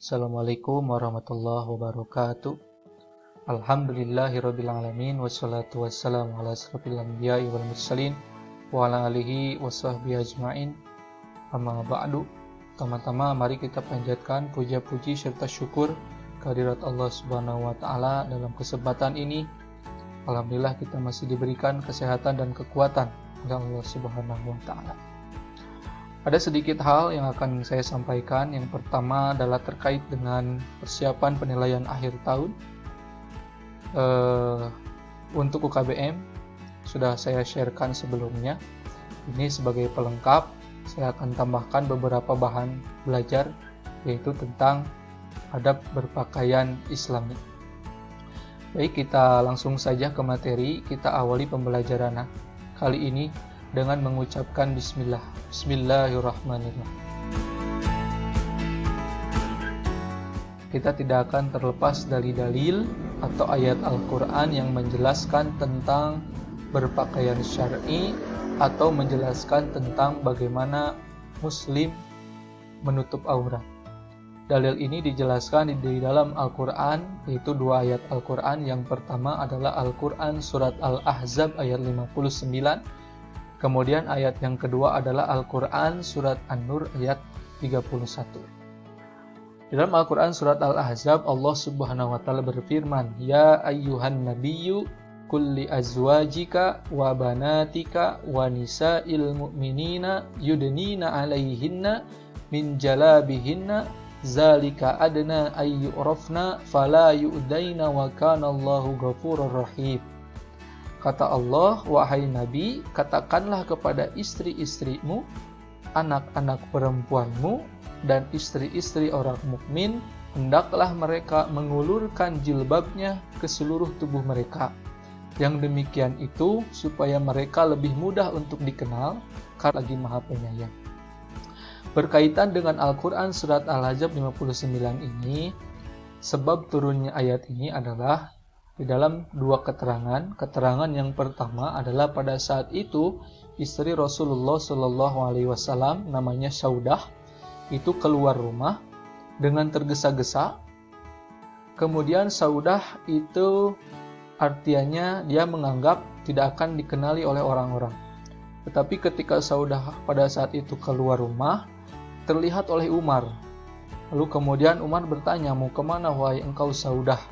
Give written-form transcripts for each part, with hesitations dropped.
Assalamualaikum warahmatullahi wabarakatuh. Alhamdulillahirabbil alamin wassalatu wassalamu ala asyrofil anbiya'i wal mursalin wa ala alihi washabbihi ajmain. Amma ba'du. Pertama-tama mari kita panjatkan puja-puji serta syukur kehadirat Allah Subhanahu wa taala dalam kesempatan ini. Alhamdulillah kita masih diberikan kesehatan dan kekuatan oleh Allah Subhanahu wa taala. Ada sedikit hal yang akan saya sampaikan. Yang pertama adalah terkait dengan persiapan penilaian akhir tahun. Untuk UKBM sudah saya sharekan sebelumnya. Ini sebagai pelengkap, saya akan tambahkan beberapa bahan belajar, yaitu tentang adab berpakaian Islami. Baik, kita langsung saja ke materi. Kita awali pembelajaran kali ini dengan mengucapkan bismillah. Bismillahirrahmanirrahim. Kita tidak akan terlepas dari dalil atau ayat Al-Quran yang menjelaskan tentang berpakaian syar'i atau menjelaskan tentang bagaimana Muslim menutup aurat. Dalil ini dijelaskan di dalam Al-Quran, yaitu dua ayat Al-Quran. Yang pertama adalah Al-Quran surat Al-Ahzab ayat 59. Kemudian ayat yang kedua adalah Al-Quran surat An-Nur ayat 31. Di dalam Al-Quran surat Al-Ahzab, Allah Subhanahu wa taala berfirman, "Ya ayyuhan nabiyyu kulli azwajika wa banatika wa nisa'il mu'minina yudnina 'alaihinna min jalabihinna zalika adna ay yu'rafna fala yu'daina wa kana Allahu ghafurur rahim." Kata Allah, "Wahai Nabi, katakanlah kepada istri-istrimu, anak-anak perempuanmu, dan istri-istri orang mukmin, hendaklah mereka mengulurkan jilbabnya ke seluruh tubuh mereka. Yang demikian itu supaya mereka lebih mudah untuk dikenal, karena lagi Maha Penyayang." Berkaitan dengan Al-Quran surat Al-Ahzab 59 ini, sebab turunnya ayat ini adalah di dalam dua keterangan. Keterangan yang pertama adalah pada saat itu istri Rasulullah Shallallahu Alaihi Wasallam namanya Saudah itu keluar rumah dengan tergesa-gesa. Kemudian Saudah itu artinya dia menganggap tidak akan dikenali oleh orang-orang. Tetapi ketika Saudah pada saat itu keluar rumah, terlihat oleh Umar. Lalu kemudian Umar bertanya, "Mau kemana wahai engkau Saudah?"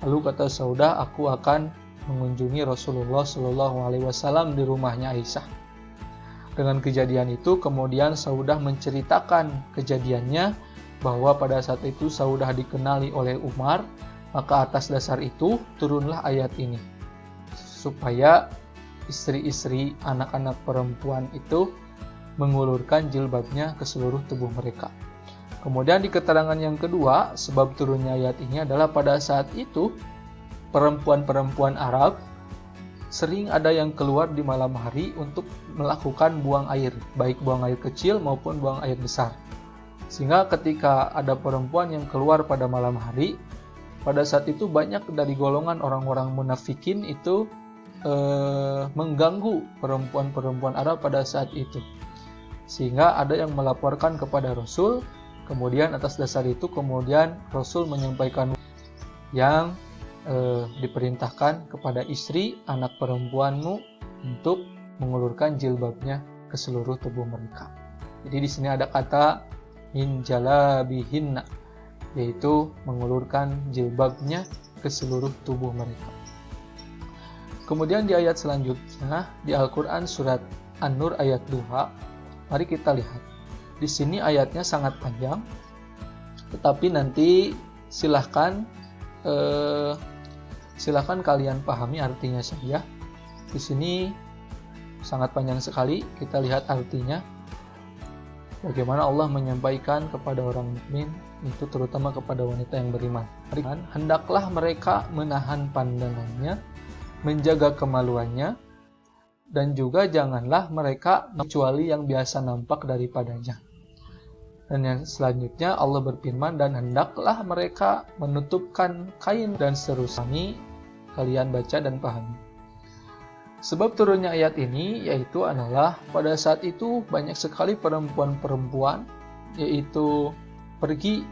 Lalu kata Saudah, "Aku akan mengunjungi Rasulullah Shallallahu Alaihi Wasallam di rumahnya Aisyah." Dengan kejadian itu, kemudian Saudah menceritakan kejadiannya bahwa pada saat itu Saudah dikenali oleh Umar, maka atas dasar itu turunlah ayat ini supaya istri-istri anak-anak perempuan itu mengulurkan jilbabnya ke seluruh tubuh mereka. Kemudian di keterangan yang kedua, sebab turunnya ayat ini adalah pada saat itu perempuan-perempuan Arab sering ada yang keluar di malam hari untuk melakukan buang air, baik buang air kecil maupun buang air besar. Sehingga ketika ada perempuan yang keluar pada malam hari, pada saat itu banyak dari golongan orang-orang munafikin itu mengganggu perempuan-perempuan Arab pada saat itu. Sehingga ada yang melaporkan kepada Rasul. Kemudian atas dasar itu kemudian Rasul menyampaikan yang diperintahkan kepada istri anak perempuanmu untuk mengulurkan jilbabnya ke seluruh tubuh mereka. Jadi di sini ada kata min jalabihinna, yaitu mengulurkan jilbabnya ke seluruh tubuh mereka. Kemudian di ayat selanjutnya di Al-Quran surat An-Nur ayat 2, mari kita lihat. Di sini ayatnya sangat panjang, tetapi nanti silahkan kalian pahami artinya saja. Di sini sangat panjang sekali, kita lihat artinya. Bagaimana Allah menyampaikan kepada orang mukmin, itu terutama kepada wanita yang beriman. Hendaklah mereka menahan pandangannya, menjaga kemaluannya, dan juga janganlah mereka kecuali yang biasa nampak daripadanya. Dan yang selanjutnya Allah berfirman, dan hendaklah mereka menutupkan kain dan seterusnya. Kalian baca dan pahami. Sebab turunnya ayat ini yaitu adalah pada saat itu banyak sekali perempuan-perempuan yaitu pergi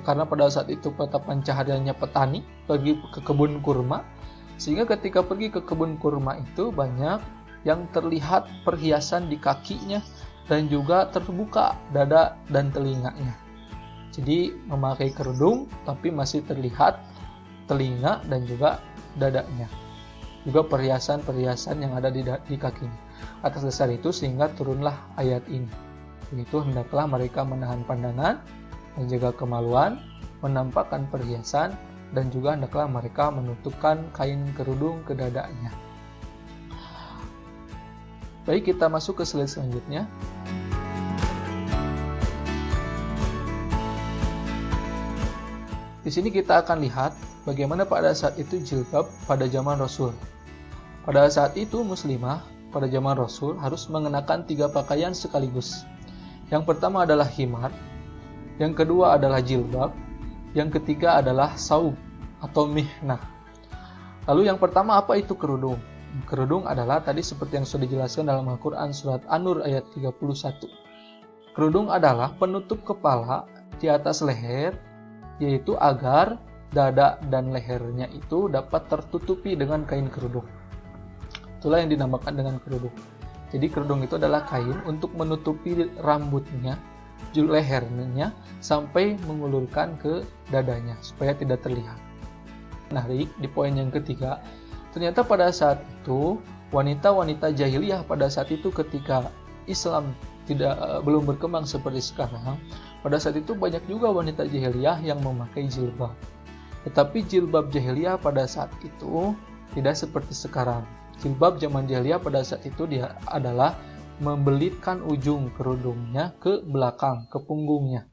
karena pada saat itu mata pencahariannya petani, pergi ke kebun kurma, sehingga ketika pergi ke kebun kurma itu banyak yang terlihat perhiasan di kakinya dan juga terbuka dada dan telinganya. Jadi memakai kerudung tapi masih terlihat telinga dan juga dadanya, juga perhiasan-perhiasan yang ada di kakinya. Atas dasar itu sehingga turunlah ayat ini, yaitu hendaklah mereka menahan pandangan, menjaga kemaluan, menampakkan perhiasan, dan juga hendaklah mereka menutupkan kain kerudung ke dadanya. Baik, kita masuk ke slide selanjutnya. Di sini kita akan lihat bagaimana pada saat itu jilbab pada zaman Rasul. Pada saat itu muslimah pada zaman Rasul harus mengenakan 3 pakaian sekaligus. Yang pertama adalah himar, yang kedua adalah jilbab, yang ketiga adalah saub atau mihnah. Lalu yang pertama, apa itu kerudung? Kerudung adalah tadi seperti yang sudah dijelaskan dalam Al-Quran surat An-Nur ayat 31. Kerudung adalah penutup kepala di atas leher, yaitu agar dada dan lehernya itu dapat tertutupi dengan kain kerudung. Itulah yang dinamakan dengan kerudung. Jadi kerudung itu adalah kain untuk menutupi rambutnya, lehernya, sampai mengulurkan ke dadanya supaya tidak terlihat. Menarik, di poin yang ketiga, ternyata pada saat itu wanita-wanita jahiliyah pada saat itu ketika Islam belum berkembang seperti sekarang, pada saat itu banyak juga wanita jahiliyah yang memakai jilbab. Tetapi jilbab jahiliyah pada saat itu tidak seperti sekarang. Jilbab zaman jahiliyah pada saat itu dia adalah membelitkan ujung kerudungnya ke belakang, ke punggungnya.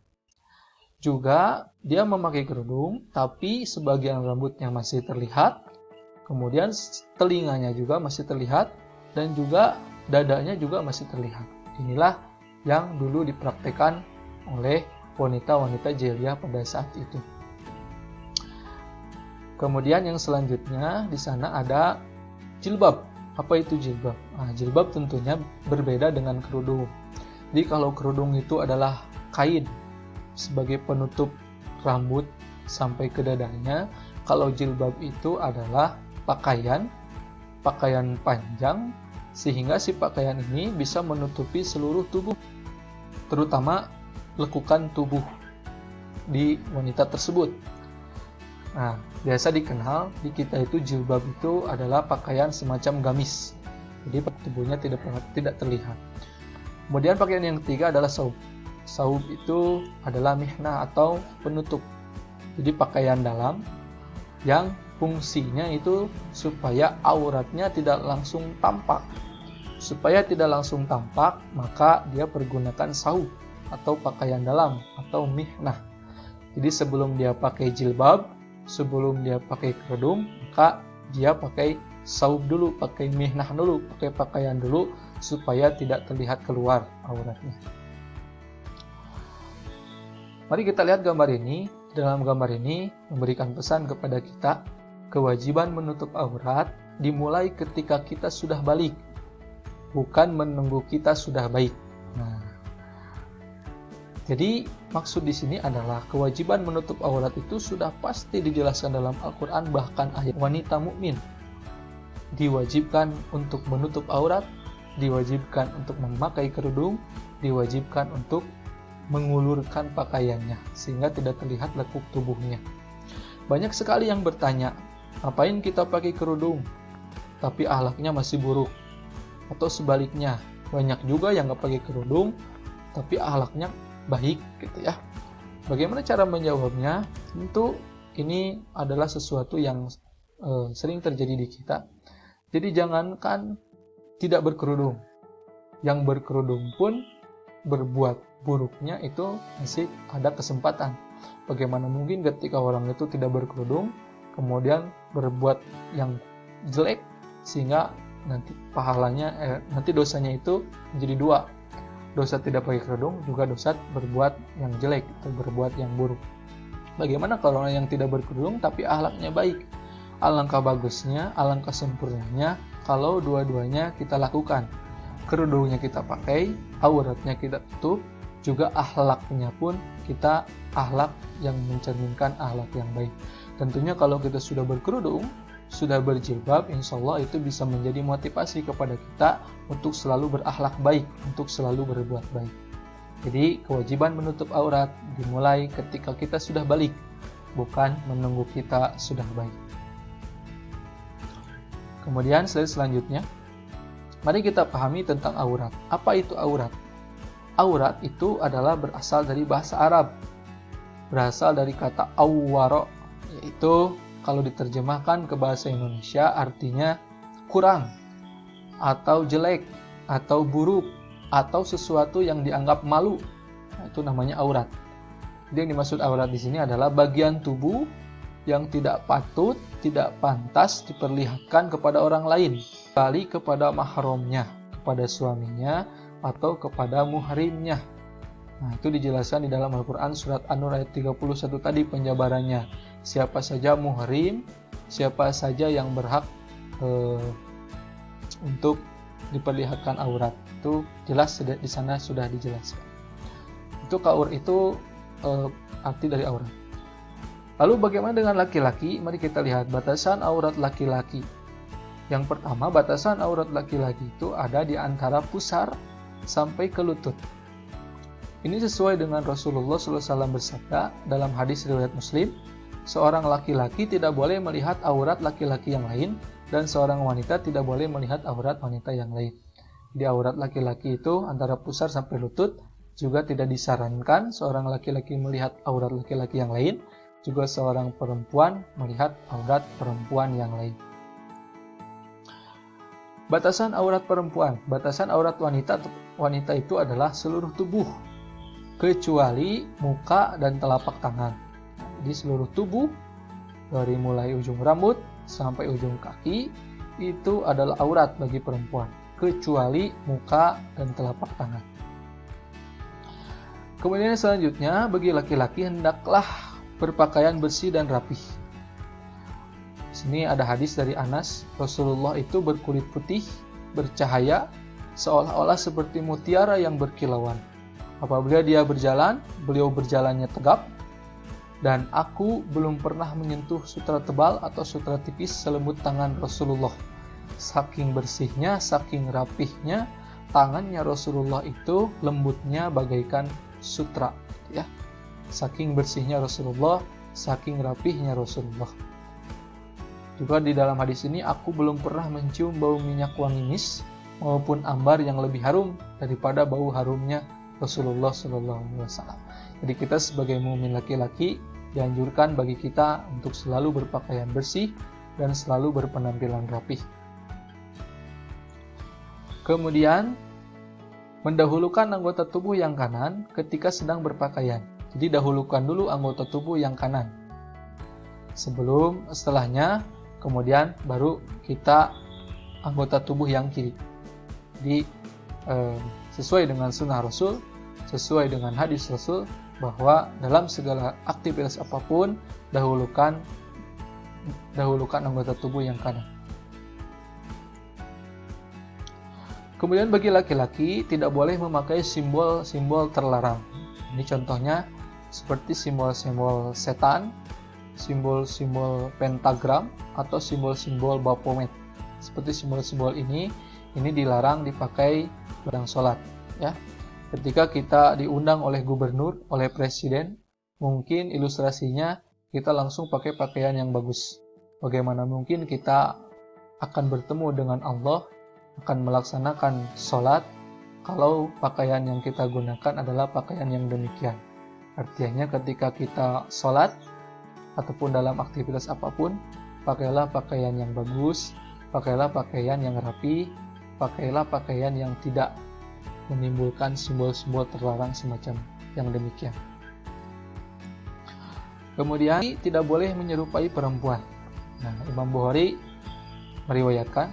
Juga dia memakai kerudung, tapi sebagian rambutnya masih terlihat, kemudian telinganya juga masih terlihat, dan juga dadanya juga masih terlihat. Inilah yang dulu dipraktikkan oleh wanita-wanita jahiliyah pada saat itu. Kemudian yang selanjutnya di sana ada jilbab. Apa itu jilbab? Nah, jilbab tentunya berbeda dengan kerudung. Jadi kalau kerudung itu adalah kain sebagai penutup rambut sampai ke dadanya, kalau jilbab itu adalah pakaian panjang, sehingga si pakaian ini bisa menutupi seluruh tubuh, terutama lekukan tubuh di wanita tersebut. Nah, biasa dikenal di kita itu jilbab itu adalah pakaian semacam gamis, jadi tubuhnya tidak terlihat. Kemudian pakaian yang ketiga adalah saub. Saub itu adalah mihnah atau penutup, jadi pakaian dalam yang fungsinya itu supaya auratnya tidak langsung tampak. Supaya tidak langsung tampak, maka dia pergunakan saub atau pakaian dalam atau mihnah. Jadi sebelum dia pakai jilbab, sebelum dia pakai kerudung, maka dia pakai saub dulu, pakai mihnah dulu, pakai pakaian dulu supaya tidak terlihat keluar auratnya. Mari kita lihat gambar ini. Dalam gambar ini memberikan pesan kepada kita, kewajiban menutup aurat dimulai ketika kita sudah balik, bukan menunggu kita sudah baik. Nah, jadi maksud di sini adalah kewajiban menutup aurat itu sudah pasti dijelaskan dalam Al-Quran, bahkan ayat wanita mukmin diwajibkan untuk menutup aurat, diwajibkan untuk memakai kerudung, diwajibkan untuk mengulurkan pakaiannya sehingga tidak terlihat lekuk tubuhnya. Banyak sekali yang bertanya, ngapain kita pakai kerudung tapi akhlaknya masih buruk? Atau sebaliknya, banyak juga yang nggak pakai kerudung tapi akhlaknya baik gitu ya. Bagaimana cara menjawabnya? Tentu ini adalah sesuatu yang sering terjadi di kita. Jadi jangankan tidak berkerudung, yang berkerudung pun berbuat buruknya itu masih ada kesempatan. Bagaimana mungkin ketika orang itu tidak berkerudung kemudian berbuat yang jelek sehingga nanti pahalanya nanti dosanya itu menjadi 2. Dosa tidak pakai kerudung juga dosa berbuat yang jelek atau berbuat yang buruk. Bagaimana kalau orang yang tidak berkerudung tapi akhlaknya baik? Alangkah bagusnya, alangkah sempurnanya kalau dua-duanya kita lakukan. Kerudungnya kita pakai, auratnya kita tutup, juga akhlaknya pun kita akhlak yang mencerminkan akhlak yang baik. Tentunya kalau kita sudah berkerudung, sudah berjilbab, insya Allah itu bisa menjadi motivasi kepada kita untuk selalu berakhlak baik, untuk selalu berbuat baik. Jadi kewajiban menutup aurat dimulai ketika kita sudah balik, bukan menunggu kita sudah baik. Kemudian slide selanjutnya, mari kita pahami tentang aurat. Apa itu aurat? Aurat itu adalah berasal dari bahasa Arab, berasal dari kata awwara, yaitu kalau diterjemahkan ke bahasa Indonesia artinya kurang, atau jelek, atau buruk, atau sesuatu yang dianggap malu. Nah, itu namanya aurat. Jadi yang dimaksud aurat di sini adalah bagian tubuh yang tidak patut, tidak pantas diperlihatkan kepada orang lain, kecuali kepada mahramnya, kepada suaminya, atau kepada muhrimnya. Nah, itu dijelaskan di dalam Al-Quran surat An-Nur ayat 31 tadi penjabarannya. Siapa saja muhrim, siapa saja yang berhak untuk diperlihatkan aurat. Itu jelas di sana sudah dijelaskan. Itu arti dari aurat. Lalu bagaimana dengan laki-laki? Mari kita lihat batasan aurat laki-laki. Yang pertama, batasan aurat laki-laki itu ada di antara pusar sampai ke lutut. Ini sesuai dengan Rasulullah SAW bersabda dalam hadis riwayat Muslim, seorang laki-laki tidak boleh melihat aurat laki-laki yang lain, dan seorang wanita tidak boleh melihat aurat wanita yang lain. Di aurat laki-laki itu antara pusar sampai lutut, juga tidak disarankan seorang laki-laki melihat aurat laki-laki yang lain, juga seorang perempuan melihat aurat perempuan yang lain. Batasan aurat perempuan, batasan aurat wanita itu adalah seluruh tubuh, kecuali muka dan telapak tangan. Di seluruh tubuh, dari mulai ujung rambut sampai ujung kaki, itu adalah aurat bagi perempuan, kecuali muka dan telapak tangan. Kemudian selanjutnya, bagi laki-laki hendaklah berpakaian bersih dan rapih. Di sini ada hadis dari Anas, Rasulullah itu berkulit putih, bercahaya, seolah-olah seperti mutiara yang berkilauan. Apabila dia berjalan, beliau berjalannya tegap, dan aku belum pernah menyentuh sutra tebal atau sutra tipis selembut tangan Rasulullah. Saking bersihnya, saking rapihnya, tangannya Rasulullah itu lembutnya bagaikan sutra. Ya. Saking bersihnya Rasulullah, saking rapihnya Rasulullah. Juga di dalam hadis ini, aku belum pernah mencium bau minyak wangi mis maupun ambar yang lebih harum daripada bau harumnya Rasulullah SAW. Jadi kita sebagai mukmin laki-laki dianjurkan bagi kita untuk selalu berpakaian bersih dan selalu berpenampilan rapih. Kemudian mendahulukan anggota tubuh yang kanan ketika sedang berpakaian. Jadi dahulukan dulu anggota tubuh yang kanan. Setelahnya kemudian baru kita anggota tubuh yang kiri. Jadi sesuai dengan sunnah Rasul, sesuai dengan hadis Rasul, bahwa dalam segala aktivitas apapun dahulukan anggota tubuh yang kanan. Kemudian bagi laki-laki tidak boleh memakai simbol-simbol terlarang. Ini contohnya seperti simbol-simbol setan, simbol-simbol pentagram, atau simbol-simbol Baphomet. Seperti simbol-simbol ini dilarang dipakai dalam sholat. Ya. Ketika kita diundang oleh gubernur, oleh presiden, mungkin ilustrasinya kita langsung pakai pakaian yang bagus. Bagaimana mungkin kita akan bertemu dengan Allah, akan melaksanakan sholat, kalau pakaian yang kita gunakan adalah pakaian yang demikian. Artinya ketika kita sholat, ataupun dalam aktivitas apapun, pakailah pakaian yang bagus, pakailah pakaian yang rapi, pakailah pakaian yang tidak menimbulkan simbol-simbol terlarang semacam yang demikian. Kemudian tidak boleh menyerupai perempuan. Nah, Imam Bukhari meriwayatkan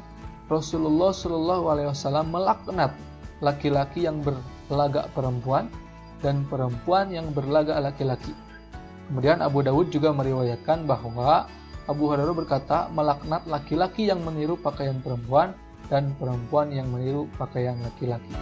Rasulullah SAW melaknat laki-laki yang berlagak perempuan dan perempuan yang berlagak laki-laki. Kemudian Abu Dawud juga meriwayatkan bahwa Abu Hurairah berkata melaknat laki-laki yang meniru pakaian perempuan dan perempuan yang meniru pakaian laki-laki.